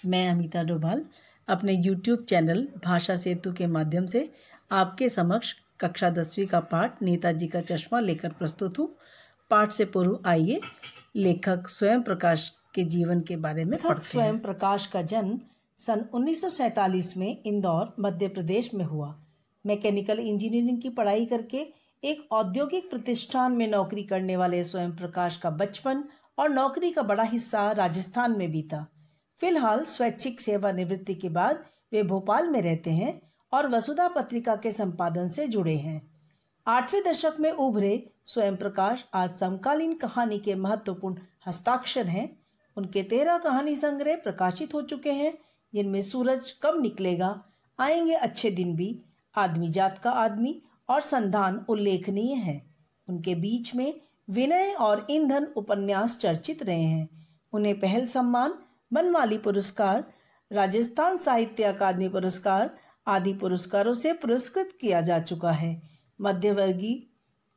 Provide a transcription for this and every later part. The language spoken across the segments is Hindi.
मैं अमिता डोभाल अपने YouTube चैनल भाषा सेतु के माध्यम से आपके समक्ष कक्षा 10वीं का पाठ नेताजी का चश्मा लेकर प्रस्तुत हूँ। पाठ से पूर्व आइए लेखक स्वयं प्रकाश के जीवन के बारे में पढ़ते हैं। स्वयं प्रकाश का जन्म सन 1947 में इंदौर, मध्य प्रदेश में हुआ। मैकेनिकल इंजीनियरिंग की पढ़ाई करके एक औद्योगिक प्रतिष्ठान में नौकरी करने वाले स्वयं प्रकाश का बचपन और नौकरी का बड़ा हिस्सा राजस्थान में बीता। फिलहाल स्वैच्छिक सेवानिवृत्ति के बाद वे भोपाल में रहते हैं और वसुधा पत्रिका के संपादन से जुड़े हैं। 8वें दशक में उभरे स्वयं प्रकाश आज समकालीन कहानी के महत्वपूर्ण हस्ताक्षर हैं। उनके 13 कहानी संग्रह प्रकाशित हो चुके हैं, जिनमें सूरज कब निकलेगा, आएंगे अच्छे दिन भी, आदमी जात का आदमी और संधान उल्लेखनीय है। उनके बीच में विनय और ईंधन उपन्यास चर्चित रहे हैं। उन्हें पहल सम्मान, बनमाली पुरस्कार, राजस्थान साहित्य अकादमी पुरस्कार आदि पुरस्कारों से पुरस्कृत किया जा चुका है। मध्यवर्गीय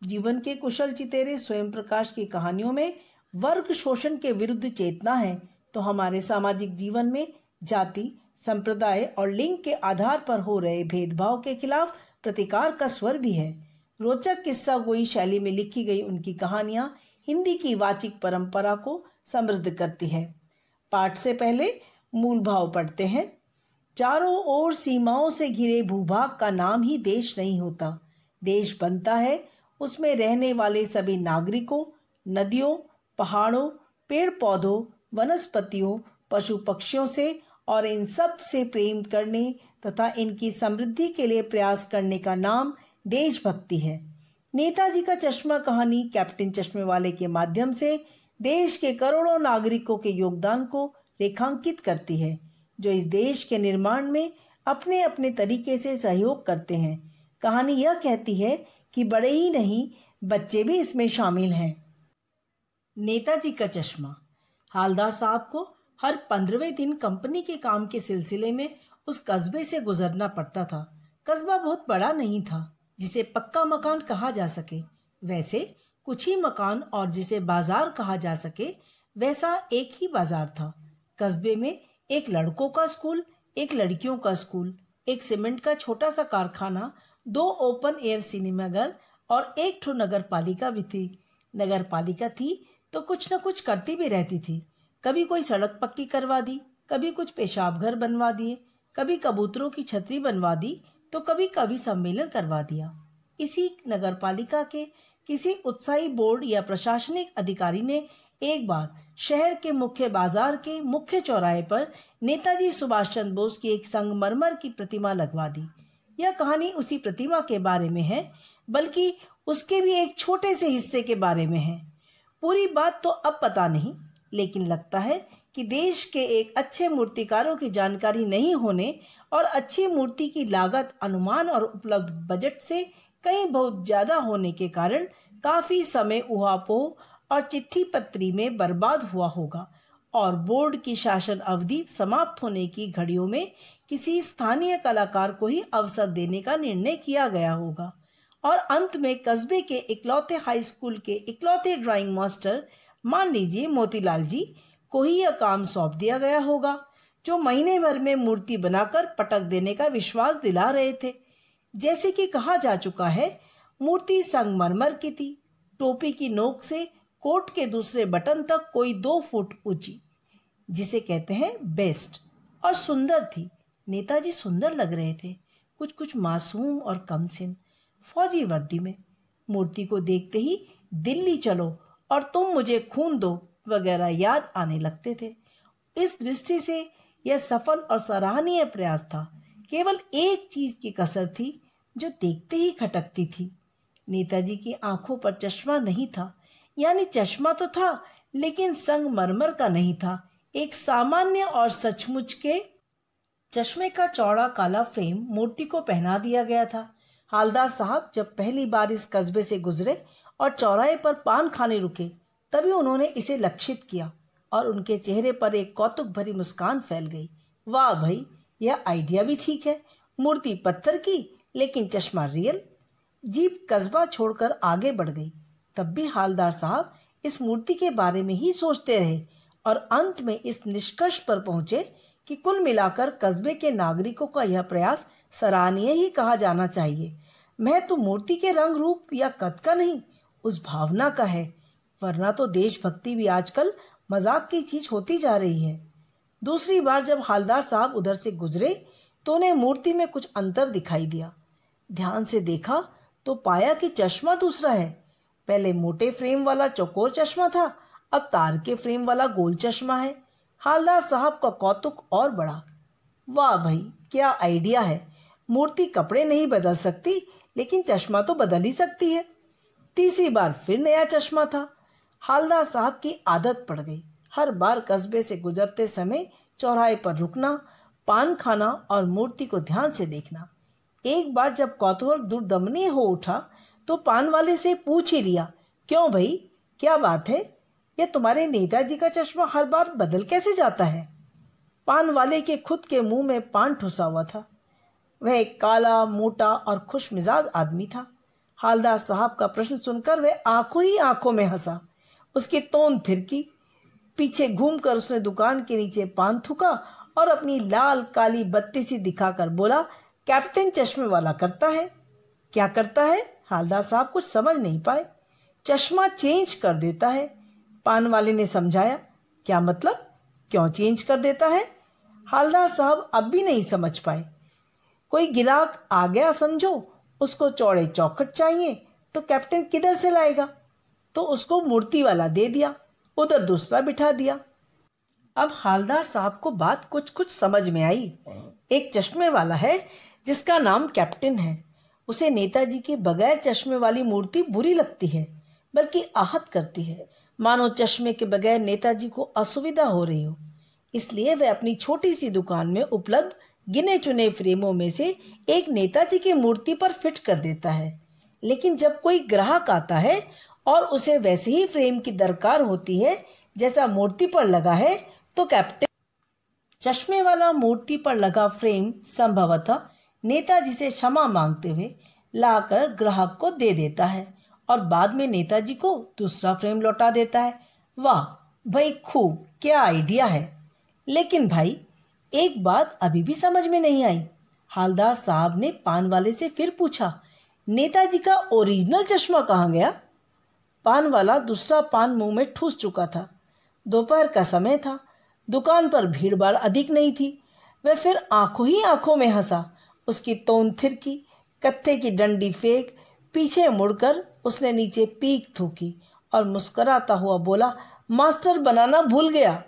जीवन के कुशल चितेरे स्वयं प्रकाश की कहानियों में वर्ग शोषण के विरुद्ध चेतना है, तो हमारे सामाजिक जीवन में जाति, संप्रदाय और लिंग के आधार पर हो रहे भेदभाव के खिलाफ प्रतिकार का स्वर भी है। रोचक किस्सा गोई शैली में लिखी गई उनकी कहानियां हिंदी की वाचिक परंपरा को समृद्ध करती है। पाठ से पहले मूल भाव पढ़ते हैं। चारों ओर सीमाओं से घिरे भूभाग का नाम ही देश नहीं होता। देश बनता है उसमें रहने वाले सभी नागरिकों, नदियों, पहाड़ों, पेड़ पौधों, वनस्पतियों, पशु पक्षियों से और इन सब से प्रेम करने तथा इनकी समृद्धि के लिए प्रयास करने का नाम देशभक्ति है। नेताजी का चश्मा कहानी कैप्टन चश्मे वाले के माध्यम से देश के करोड़ों नागरिकों के योगदान को रेखांकित करती है, जो इस देश के निर्माण में अपने अपने तरीके से सहयोग करते हैं। कहानी यह कहती है कि बड़े ही नहीं, बच्चे भी इसमें शामिल हैं। नेताजी का चश्मा। हालदार साहब को हर 15वें दिन कंपनी के काम के सिलसिले में उस कस्बे से गुजरना पड़ता था। कस्बा बहुत बड़ा नहीं था जिसे पक्का मकान कहा जा सके, वैसे कुछ ही मकान और जिसे बाजार कहा जा सके, वैसा एक ही बाजार था। कस्बे में एक लड़कों का स्कूल, एक लड़कियों का स्कूल, एक सीमेंट का छोटा सा कारखाना, 2 ओपन एयर सिनेमाघर और एक ठो नगर पालिका भी थी। नगर पालिका थी तो कुछ न कुछ करती भी रहती थी। कभी कोई सड़क पक्की करवा दी, कभी कुछ पेशाब घर बनवा दिए, कभी कबूतरों की छतरी बनवा दी, तो कभी कवि सम्मेलन करवा दिया। इसी नगर पालिका के किसी उत्साही बोर्ड या प्रशासनिक अधिकारी ने एक बार शहर के मुख्य बाजार के मुख्य चौराहे पर नेताजी सुभाष चंद्र बोस की एक संगमरमर की प्रतिमा लगवा दी। यह कहानी उसी प्रतिमा के बारे में है, बल्कि उसके भी एक छोटे से हिस्से के बारे में है। पूरी बात तो अब पता नहीं, लेकिन लगता है कि देश के एक अच्छे मूर्तिकारों की जानकारी नहीं होने और अच्छी मूर्ति की लागत, अनुमान और उपलब्ध बजट से कहीं बहुत ज्यादा होने के कारण काफी समय उहापोह और चिट्ठी पत्री में बर्बाद हुआ होगा और बोर्ड की शासन अवधि समाप्त होने की घड़ियों में किसी स्थानीय कलाकार को ही अवसर देने का निर्णय किया गया होगा और अंत में कस्बे के इकलौते हाई स्कूल के इकलौते ड्राइंग मास्टर, मान लीजिए मोतीलाल जी, को ही यह काम सौंप दिया गया होगा, जो महीने भर में मूर्ति बनाकर पटक देने का विश्वास दिला रहे थे। जैसे कि कहा जा चुका है, मूर्ति संगमरमर की थी, टोपी की नोक से कोट के दूसरे बटन तक कोई 2 फुट ऊंची, जिसे कहते हैं बेस्ट, और सुंदर थी। नेताजी सुंदर लग रहे थे, कुछ कुछ मासूम और कमसिन, फौजी वर्दी में। मूर्ति को देखते ही दिल्ली चलो और तुम मुझे खून दो वगैरह याद आने लगते थे। इस दृष्टि से यह सफल और सराहनीय प्रयास था। केवल एक चीज की कसर थी जो देखते ही खटकती थी। नेताजी की आंखों पर चश्मा नहीं था, यानी चश्मा तो था लेकिन संगमरमर का नहीं था। एक सामान्य और सचमुच के चश्मे का चौड़ा काला फ्रेम मूर्ति को पहना दिया गया था। हालदार साहब जब पहली बार इस कस्बे से गुजरे और चौराहे पर पान खाने रुके, तभी उन्होंने इसे लक्षित किया और उनके चेहरे पर एक कौतुक भरी मुस्कान फैल गई। वाह भाई, यह आइडिया भी ठीक है। मूर्ति पत्थर की लेकिन चश्मा रियल। जीप कस्बा छोड़कर आगे बढ़ गई। तब भी हालदार साहब इस मूर्ति के बारे में ही सोचते रहे और अंत में इस निष्कर्ष पर पहुंचे कि कुल मिलाकर कस्बे के नागरिकों का यह प्रयास सराहनीय ही कहा जाना चाहिए। मैं तो मूर्ति के रंग रूप या कद का नहीं, उस भावना का है, वरना तो देशभक्ति भी आजकल मजाक की चीज होती जा रही है। दूसरी बार जब हालदार साहब उधर से गुजरे तो उन्हें मूर्ति में कुछ अंतर दिखाई दिया। ध्यान से देखा तो पाया कि चश्मा दूसरा है। पहले मोटे फ्रेम वाला चौकोर चश्मा था, अब तार के फ्रेम वाला गोल चश्मा है। हालदार साहब का कौतुक और बढ़ा। वाह भाई, क्या आइडिया है। मूर्ति कपड़े नहीं बदल सकती, लेकिन चश्मा तो बदल ही सकती है। तीसरी बार फिर नया चश्मा था। हालदार साहब की आदत पड़ गई हर बार कस्बे से गुजरते समय चौराहे पर रुकना, पान खाना और मूर्ति को ध्यान से देखना। एक बार जब कौतूहल दुर्दमनीय हो उठा तो पान वाले से पूछ ही लिया, क्यों भाई, क्या बात है, यह तुम्हारे नेताजी का चश्मा हर बार बदल कैसे जाता है? पान वाले के खुद के मुंह में पान ठुसा हुआ था। वह एक काला, मोटा और खुश मिजाज आदमी था। हालदार साहब का प्रश्न सुनकर वह आंखों ही आंखों में हंसा। उसकी तोंद थिरकी। पीछे घूमकर उसने दुकान के नीचे पान थूका और अपनी लाल काली बत्ती सी दिखाकर बोला, कैप्टन चश्मे वाला करता है। क्या करता है? हालदार साहब कुछ समझ नहीं पाए। चश्मा चेंज कर देता है, पान वाले ने समझाया। क्या मतलब? क्यों चेंज कर देता है? हालदार साहब अब भी नहीं समझ पाए। कोई गिराक आ गया समझो, उसको चौड़े चौखट चाहिए तो कैप्टन किधर से लाएगा? तो उसको मूर्ति वाला दे दिया, उधर दूसरा बिठा दिया। अब हालदार साहब को बात कुछ कुछ समझ में आई। एक चश्मे वाला है जिसका नाम कैप्टन है। उसे नेताजी के बगैर चश्मे वाली मूर्ति बुरी लगती है, बल्कि आहत करती है, मानो चश्मे के बगैर नेताजी को असुविधा हो रही हो। इसलिए वह अपनी छोटी सी दुकान में उपलब्ध गिने चुने फ्रेमों में से एक नेताजी की मूर्ति पर फिट कर देता है। लेकिन जब कोई ग्राहक आता है और उसे वैसे ही फ्रेम की दरकार होती है जैसा मूर्ति पर लगा है, तो कैप्टन चश्मे वाला मूर्ति पर लगा फ्रेम संभवतः नेताजी से क्षमा मांगते हुए लाकर ग्राहक को दे देता है और बाद में नेताजी को दूसरा फ्रेम लौटा देता है। वाह भाई, खूब, क्या आइडिया है। लेकिन भाई, एक बात अभी भी समझ में नहीं आई। हालदार साहब ने पान वाले से फिर पूछा, नेताजी का ओरिजिनल चश्मा कहाँ गया? पान वाला दूसरा पान मुंह में ठूस चुका था। दोपहर का समय था, दुकान पर भीड़ भाड़ अधिक नहीं थी। वह फिर आंखों ही आंखों में हंसा। उसकी तोंद थिरकी, कत्थे की डंडी फेंक पीछे मुड़कर उसने नीचे पीक थूकी और मुस्कुराता हुआ बोला, मास्टर बनाना भूल गया।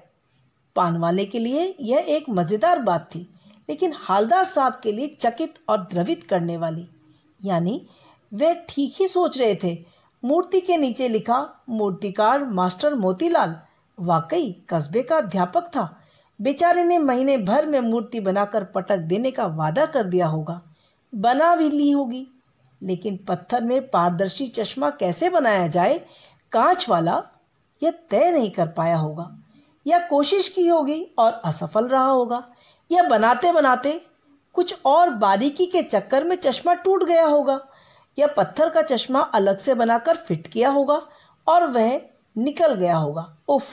पान वाले के लिए यह एक मजेदार बात थी, लेकिन हालदार साहब के लिए चकित और द्रवित करने वाली। यानी वे ठीक ही सोच रहे थे। मूर्ति के नीचे लिखा मूर्तिकार मास्टर मोतीलाल वाकई कस्बे का अध्यापक था। बेचारे ने महीने भर में मूर्ति बनाकर पटक देने का वादा कर दिया होगा, बना भी ली होगी, लेकिन पत्थर में पारदर्शी चश्मा कैसे बनाया जाए, कांच वाला, यह तय नहीं कर पाया होगा। या कोशिश की होगी और असफल रहा होगा, या बनाते बनाते कुछ और बारीकी के चक्कर में चश्मा टूट गया होगा, या पत्थर का चश्मा अलग से बनाकर फिट किया होगा और वह निकल गया होगा। उफ!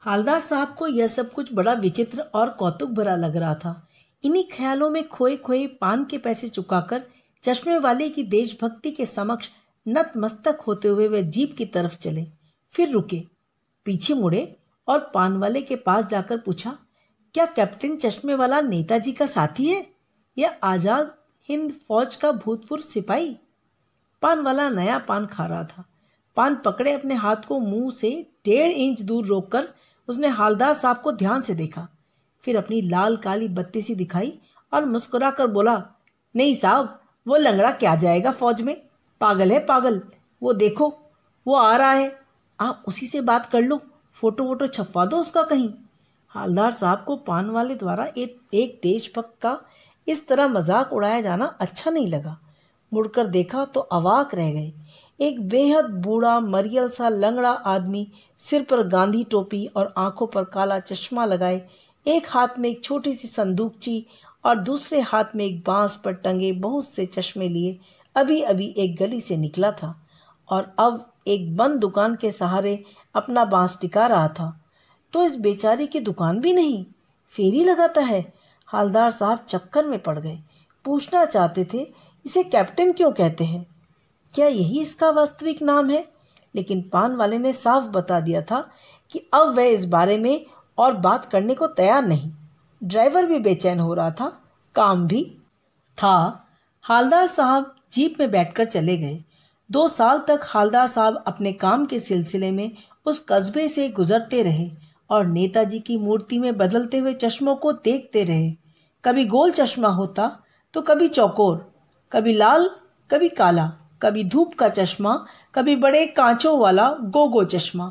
हालदार साहब को यह सब कुछ बड़ा विचित्र और कौतुक भरा लग रहा था। इन्हीं ख्यालों में खोए खोए पान के पैसे चुकाकर चश्मे वाले की देशभक्ति के समक्ष नतमस्तक होते हुए वे जीप की तरफ चले। फिर रुके, पीछे मुड़े और पान वाले के पास जाकर पूछा, क्या कैप्टन चश्मे वाला नेताजी का साथी है या आजाद हिंद फौज का भूतपूर्व सिपाही? पान वाला नया पान खा रहा था। पान पकड़े अपने हाथ को मुंह से 1.5 इंच दूर रोककर उसने हालदार साहब को ध्यान से देखा, फिर अपनी लाल काली बत्ती सी दिखाई और मुस्कुराकर बोला, नहीं साहब, वो लंगड़ा क्या जाएगा फौज में, पागल है पागल। वो देखो, वो आ रहा है, आप उसी से बात कर लो, फोटो वोटो छपवा दो उसका कहीं। हालदार साहब को पान वाले द्वारा एक देशभक्त का इस तरह मजाक उड़ाया जाना अच्छा नहीं लगा। मुड़कर देखा तो अवाक रह गए। एक बेहद बूढ़ा मरियल सा लंगड़ा आदमी, सिर पर गांधी टोपी और आंखों पर काला चश्मा लगाए, एक हाथ में एक छोटी सी संदूकची और दूसरे हाथ में एक बांस पर टंगे बहुत से चश्मे लिए अभी अभी एक गली से निकला था और अब एक बंद दुकान के सहारे अपना बांस टिका रहा था। तो इस बेचारे की दुकान भी नहीं, फेरी लगाता है। हालदार साहब चक्कर में पड़ गए। पूछना चाहते थे इसे कैप्टन क्यों कहते हैं, क्या यही इसका वास्तविक नाम है? लेकिन पान वाले ने साफ बता दिया था कि अब वह इस बारे में और बात करने को तैयार नहीं। ड्राइवर भी बेचैन हो रहा था, काम भी था। हालदार साहब जीप में बैठकर चले गए। 2 साल तक हालदार साहब अपने काम के सिलसिले में उस कस्बे से गुजरते रहे और नेताजी की मूर्ति में बदलते हुए चश्मों को देखते रहे। कभी गोल चश्मा होता तो कभी चौकोर, कभी लाल कभी काला, कभी धूप का चश्मा, कभी बड़े कांचों वाला गोगो चश्मा,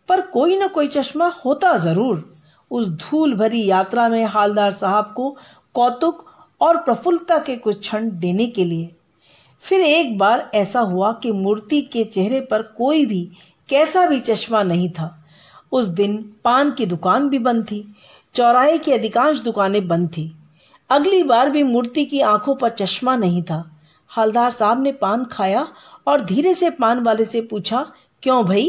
पर कोई न कोई चश्मा होता जरूर। उस धूल भरी यात्रा में हालदार साहब को कौतुक और प्रफुल्लता के कुछ क्षण देने के लिए। फिर एक बार ऐसा हुआ कि मूर्ति के चेहरे पर कोई भी कैसा भी चश्मा नहीं था। उस दिन पान की दुकान भी बंद थी, चौराहे की अधिकांश दुकानें बंद थी। अगली बार भी मूर्ति की आंखों पर चश्मा नहीं था। हालदार साहब ने पान खाया और धीरे से पान वाले से पूछा, क्यों भाई,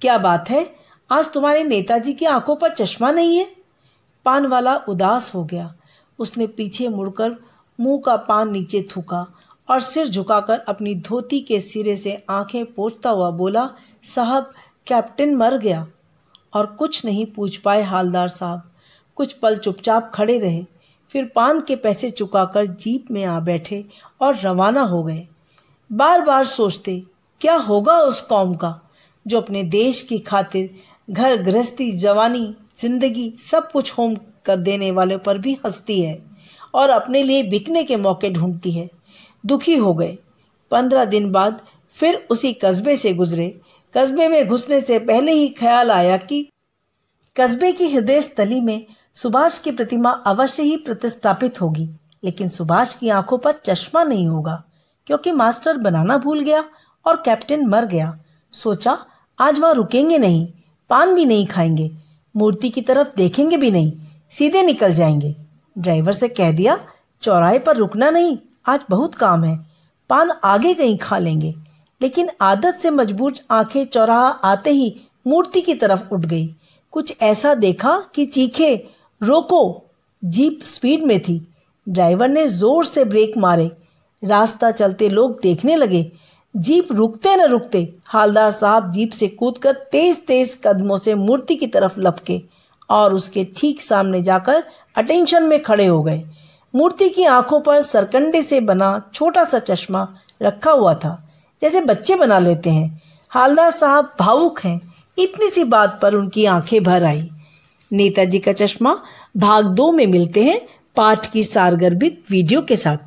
क्या बात है, आज तुम्हारे नेताजी की आंखों पर चश्मा नहीं है? पान वाला उदास हो गया। उसने पीछे मुड़कर मुंह का पान नीचे थूका और सिर झुकाकर अपनी धोती के सिरे से आंखें पोंछता हुआ बोला, साहब कैप्टन मर गया। और कुछ नहीं पूछ पाए हालदार साहब। कुछ पल चुपचाप खड़े रहे, फिर पान के पैसे चुकाकर जीप में आ बैठे और रवाना हो गए। बार बार सोचते क्या होगा उस कौम का जो अपने देश की खातिर घर गृहस्थी, जवानी, जिंदगी सब कुछ होम कर देने वालों पर भी हंसती है और अपने लिए बिकने के मौके ढूंढती है। दुखी हो गए। 15 दिन बाद फिर उसी कस्बे से गुजरे। कस्बे में घुसने से पहले ही ख्याल आया कि कस्बे की हृदय स्थली में सुभाष की प्रतिमा अवश्य ही प्रतिष्ठापित होगी, लेकिन सुभाष की आंखों पर चश्मा नहीं होगा, क्योंकि मास्टर बनाना भूल गया और कैप्टन मर गया। सोचा आज वहां रुकेंगे नहीं, पान भी नहीं खाएंगे, मूर्ति की तरफ देखेंगे भी नहीं, सीधे निकल जाएंगे। ड्राइवर से कह दिया, चौराहे पर रुकना नहीं, आज बहुत काम है, पान आगे कहीं खा लेंगे। लेकिन आदत से मजबूर आंखें चौराहा आते ही मूर्ति की तरफ उठ गई। कुछ ऐसा देखा कि चीखे, रोको। जीप स्पीड में थी। ड्राइवर ने जोर से ब्रेक मारे। रास्ता चलते लोग देखने लगे। जीप रुकते न रुकते हालदार साहब जीप से कूदकर तेज तेज कदमों से मूर्ति की तरफ लपके और उसके ठीक सामने जाकर अटेंशन में खड़े हो गए। मूर्ति की आंखों पर सरकंडे से बना छोटा सा चश्मा रखा हुआ था, जैसे बच्चे बना लेते हैं। हालदार साहब भावुक हैं, इतनी सी बात पर उनकी आंखें भर आई। नेताजी का चश्मा भाग 2 में मिलते हैं पाठ की सारगर्भित वीडियो के साथ।